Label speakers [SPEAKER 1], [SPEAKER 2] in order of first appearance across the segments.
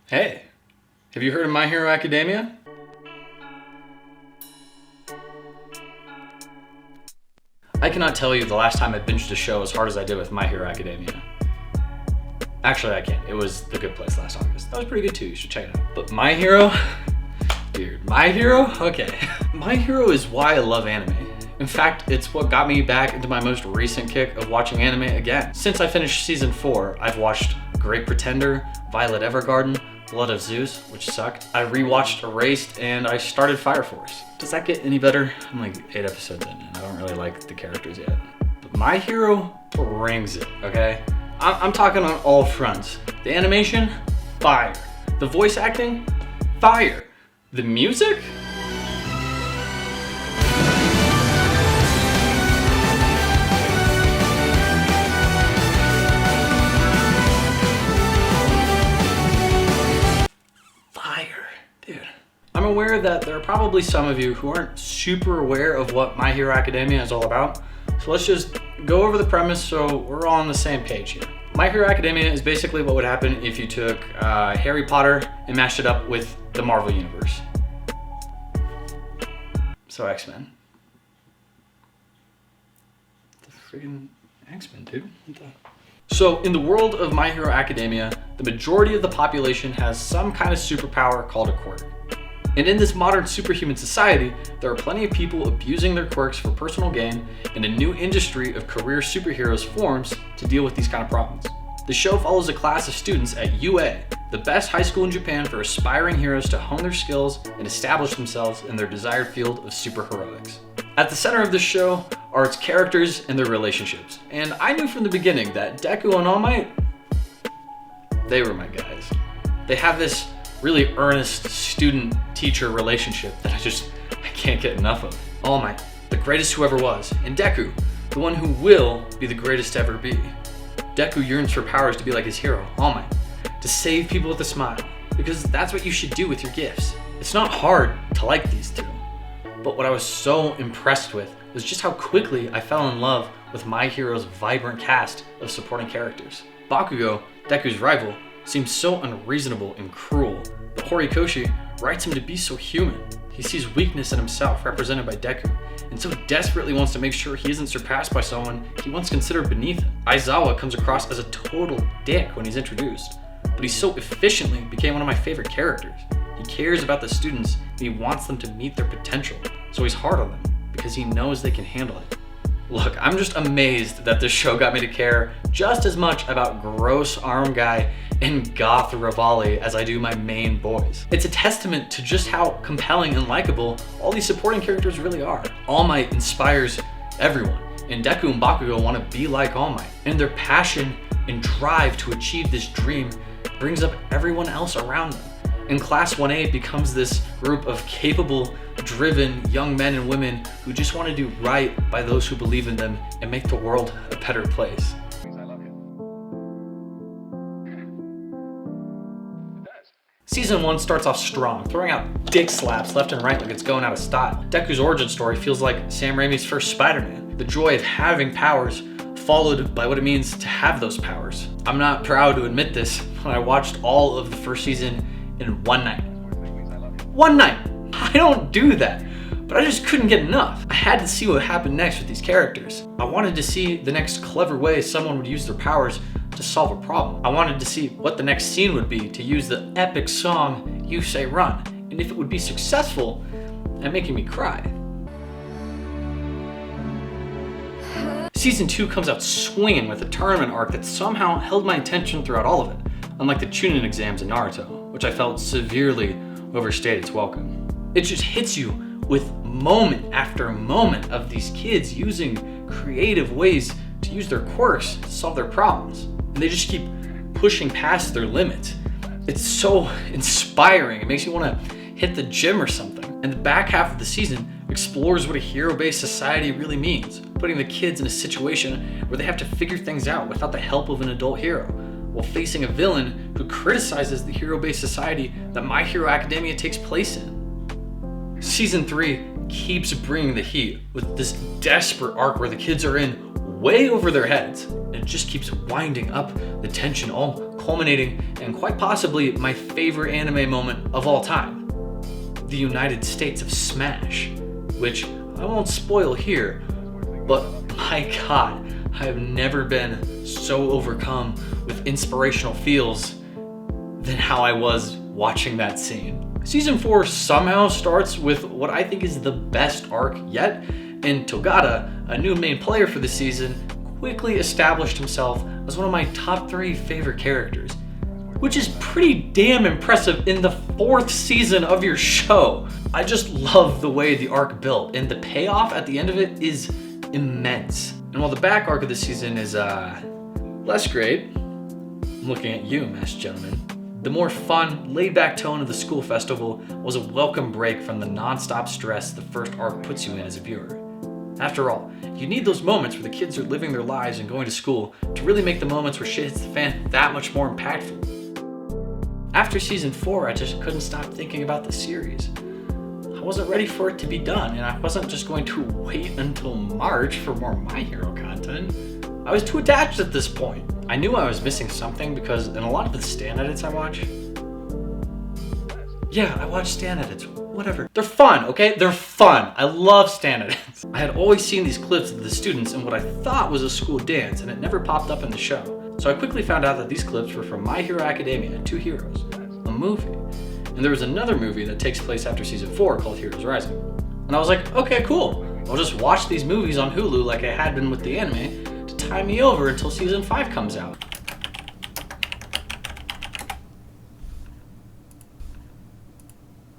[SPEAKER 1] Hey, have you heard of My Hero Academia? I cannot tell you the last time I binged a show as hard as I did with My Hero Academia. Actually, I can't. It was The Good Place last August. That was pretty good too. You should check it out. But My Hero? Dude, My Hero? Okay. My Hero is why I love anime. In fact, it's what got me back into my most recent kick of watching anime again. Since I finished season 4, I've watched Great Pretender, Violet Evergarden, Blood of Zeus, which sucked. I rewatched Erased, and I started Fire Force. Does that get any better? I'm like 8 episodes in, and I don't really like the characters yet. But My Hero brings it, okay? I'm talking on all fronts. The animation, fire. The voice acting, fire. The music? Dude. I'm aware that there are probably some of you who aren't super aware of what My Hero Academia is all about, so let's just go over the premise so we're all on the same page here. My Hero Academia is basically what would happen if you took Harry Potter and mashed it up with the Marvel Universe. So X-Men. The friggin' X-Men, dude. So in the world of My Hero Academia, the majority of the population has some kind of superpower called a quirk. And in this modern superhuman society, there are plenty of people abusing their quirks for personal gain, and a new industry of career superheroes forms to deal with these kind of problems. The show follows a class of students at UA, the best high school in Japan for aspiring heroes to hone their skills and establish themselves in their desired field of superheroics. At the center of this show are its characters and their relationships. And I knew from the beginning that Deku and All Might, they were my guys. They have this really earnest student-teacher relationship that I can't get enough of. All Might, the greatest who ever was, and Deku, the one who will be the greatest to ever be. Deku yearns for powers to be like his hero, All Might, to save people with a smile, because that's what you should do with your gifts. It's not hard to like these two. But what I was so impressed with was just how quickly I fell in love with My Hero's vibrant cast of supporting characters. Bakugo, Deku's rival, seems so unreasonable and cruel, but Horikoshi writes him to be so human. He sees weakness in himself, represented by Deku, and so desperately wants to make sure he isn't surpassed by someone he once considered beneath him. Aizawa comes across as a total dick when he's introduced, but he so efficiently became one of my favorite characters. He cares about the students and he wants them to meet their potential, so he's hard on them because he knows they can handle it. Look, I'm just amazed that this show got me to care just as much about gross arm guy and goth Rivali as I do my main boys. It's a testament to just how compelling and likable all these supporting characters really are. All Might inspires everyone, and Deku and Bakugo want to be like All Might, and their passion and drive to achieve this dream brings up everyone else around them. And Class 1A becomes this group of capable, driven young men and women who just want to do right by those who believe in them and make the world a better place. Season 1 starts off strong, throwing out dick slaps left and right like it's going out of style. Deku's origin story feels like Sam Raimi's first Spider-Man, the joy of having powers followed by what it means to have those powers. I'm not proud to admit this, but I watched all of the first season in one night. One night! I don't do that, but I just couldn't get enough. I had to see what happened next with these characters. I wanted to see the next clever way someone would use their powers to solve a problem. I wanted to see what the next scene would be to use the epic song You Say Run, and if it would be successful at making me cry. Season 2 comes out swinging with a tournament arc that somehow held my attention throughout all of it, unlike the Chunin exams in Naruto, which I felt severely overstayed its welcome. It just hits you with moment after moment of these kids using creative ways to use their quirks to solve their problems. And they just keep pushing past their limits. It's so inspiring. It makes you want to hit the gym or something. And the back half of the season explores what a hero-based society really means, putting the kids in a situation where they have to figure things out without the help of an adult hero, while facing a villain who criticizes the hero-based society that My Hero Academia takes place in. Season 3 keeps bringing the heat with this desperate arc where the kids are in way over their heads. And it just keeps winding up the tension, all culminating in quite possibly my favorite anime moment of all time. The United States of Smash, which I won't spoil here, but my God, I have never been so overcome with inspirational feels than how I was watching that scene. Season 4 somehow starts with what I think is the best arc yet, and Togata, a new main player for the season, quickly established himself as one of my top 3 favorite characters, which is pretty damn impressive in the 4th season of your show. I just love the way the arc built, and the payoff at the end of it is immense. And while the back arc of the season is less great, I'm looking at you, Masked Gentleman, the more fun, laid-back tone of the school festival was a welcome break from the non-stop stress the first arc puts you in as a viewer. After all, you need those moments where the kids are living their lives and going to school to really make the moments where shit hits the fan that much more impactful. After season 4, I just couldn't stop thinking about the series. I wasn't ready for it to be done, and I wasn't just going to wait until March for more My Hero content. I was too attached at this point. I knew I was missing something because in a lot of the stan edits I watch, I watch stan edits, whatever. They're fun, okay? They're fun. I love stan edits. I had always seen these clips of the students in what I thought was a school dance, and it never popped up in the show. So I quickly found out that these clips were from My Hero Academia, 2 Heroes, a movie. And there was another movie that takes place after season 4 called Heroes Rising. And I was like, okay, cool. I'll just watch these movies on Hulu like I had been with the anime to tie me over until season 5 comes out.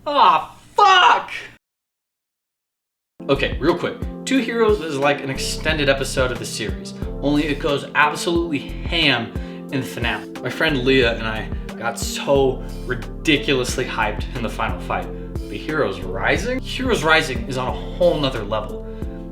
[SPEAKER 1] Ah, fuck! Okay, real quick. 2 Heroes is like an extended episode of the series, only it goes absolutely ham in the finale. My friend Leah and I got so ridiculously hyped in the final fight. But Heroes Rising? Heroes Rising is on a whole nother level.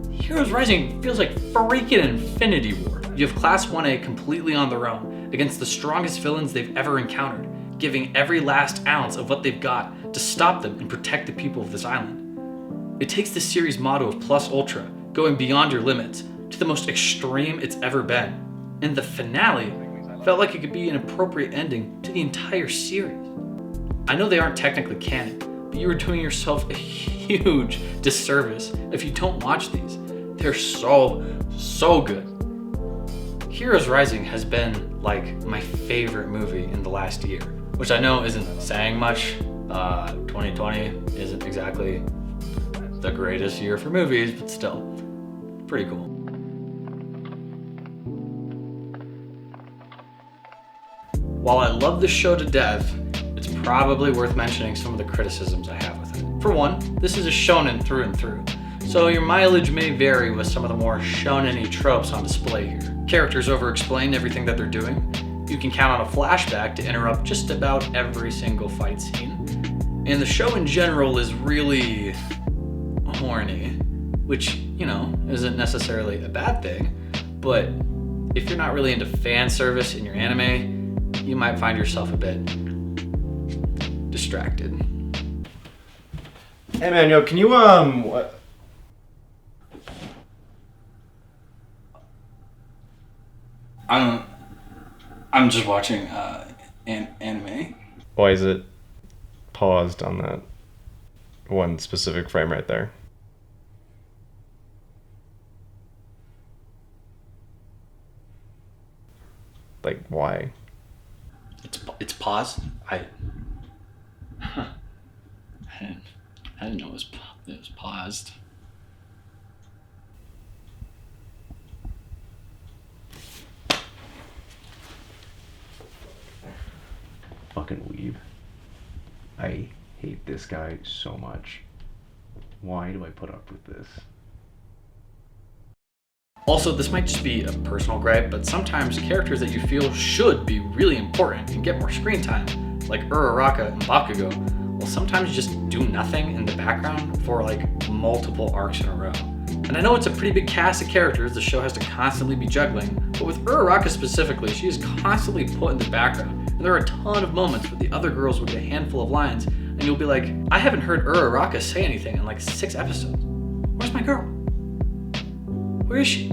[SPEAKER 1] Heroes Rising feels like freaking Infinity War. You have Class 1A completely on their own against the strongest villains they've ever encountered, giving every last ounce of what they've got to stop them and protect the people of this island. It takes the series motto of plus ultra, going beyond your limits, to the most extreme it's ever been. And the finale felt like it could be an appropriate ending to the entire series. I know they aren't technically canon, but you are doing yourself a huge disservice if you don't watch these. They're so good. Heroes Rising has been like my favorite movie in the last year, which I know isn't saying much. 2020 isn't exactly the greatest year for movies, but still, pretty cool. While I love the show to death, it's probably worth mentioning some of the criticisms I have with it. For one, this is a shonen through and through, so your mileage may vary with some of the more shonen-y tropes on display here. Characters over-explain everything that they're doing. You can count on a flashback to interrupt just about every single fight scene. And the show in general is really horny, which, isn't necessarily a bad thing, but if you're not really into fan service in your anime, you might find yourself a bit distracted.
[SPEAKER 2] Hey man, yo, can you what?
[SPEAKER 1] I'm just watching anime.
[SPEAKER 2] Why is it paused on that one specific frame right there? Like, why?
[SPEAKER 1] It's paused. I didn't know it was paused.
[SPEAKER 2] Fucking weeb. I hate this guy so much. Why do I put up with this?
[SPEAKER 1] Also, this might just be a personal gripe, but sometimes characters that you feel should be really important and get more screen time, like Uraraka and Bakugo, will sometimes just do nothing in the background for like multiple arcs in a row. And I know it's a pretty big cast of characters the show has to constantly be juggling, but with Uraraka specifically, she is constantly put in the background, and there are a ton of moments where the other girls will get a handful of lines, and you'll be like, I haven't heard Uraraka say anything in like 6 episodes. Where's my girl? Where is she?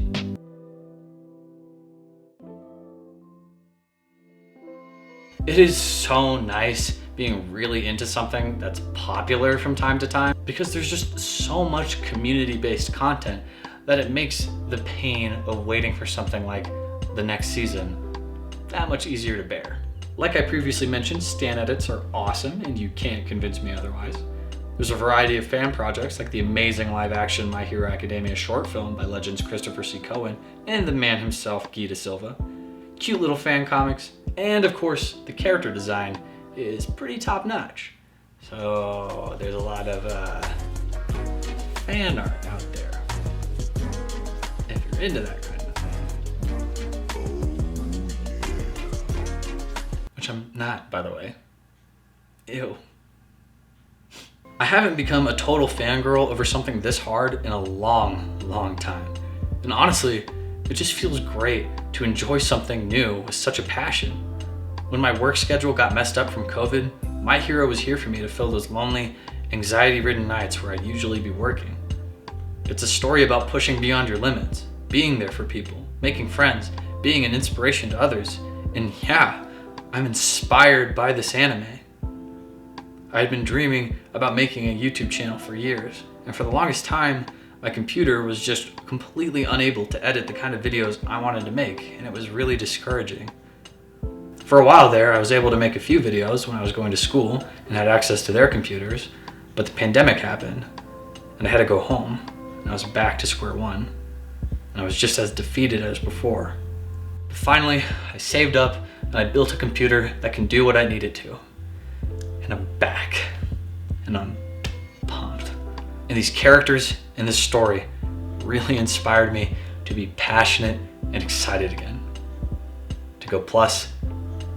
[SPEAKER 1] It is so nice being really into something that's popular from time to time because there's just so much community-based content that it makes the pain of waiting for something like the next season that much easier to bear. Like I previously mentioned, stan edits are awesome and you can't convince me otherwise. There's a variety of fan projects like the amazing live-action My Hero Academia short film by legends Christopher C. Cohen and the man himself, Guy De Silva. Cute little fan comics, and of course, the character design is pretty top-notch. So there's a lot of fan art out there, if you're into that kind of thing. Which I'm not, by the way. Ew. I haven't become a total fangirl over something this hard in a long time. And honestly, it just feels great to enjoy something new with such a passion. When my work schedule got messed up from COVID, My Hero was here for me to fill those lonely, anxiety-ridden nights where I'd usually be working. It's a story about pushing beyond your limits, being there for people, making friends, being an inspiration to others, and yeah, I'm inspired by this anime. I had been dreaming about making a YouTube channel for years, and for the longest time, my computer was just completely unable to edit the kind of videos I wanted to make, and it was really discouraging. For a while there, I was able to make a few videos when I was going to school and had access to their computers, but the pandemic happened, and I had to go home, and I was back to square one, and I was just as defeated as before. But finally, I saved up, and I built a computer that can do what I need it to. And I'm back, and I'm pumped. And these characters in this story really inspired me to be passionate and excited again. To go plus,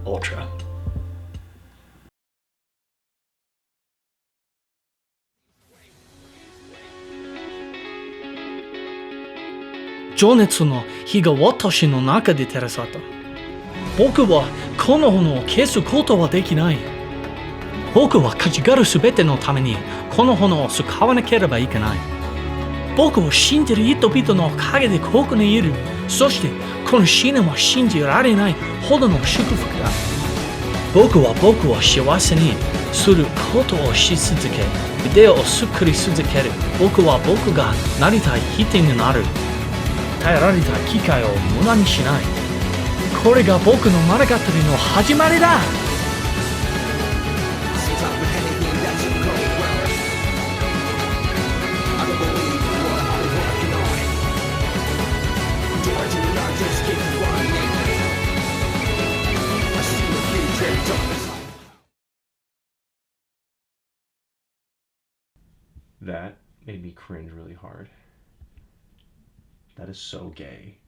[SPEAKER 1] ultra.
[SPEAKER 3] 「情熱の火が私の中で照らさった。僕はこの炎を消すことはできない。僕は勝ちがるすべてのためにこの炎を使わなければいけない。僕を信じる人々の陰でここにいる。そしてこの死ぬも信じられないほどの祝福だ。僕は僕を幸せにすることをし続け、ビデオを作り続ける。僕は僕がなりたい人になる。与えられた機会を無駄にしない。これが僕の物語の始まりだ。
[SPEAKER 2] That made me cringe really hard. That is so gay.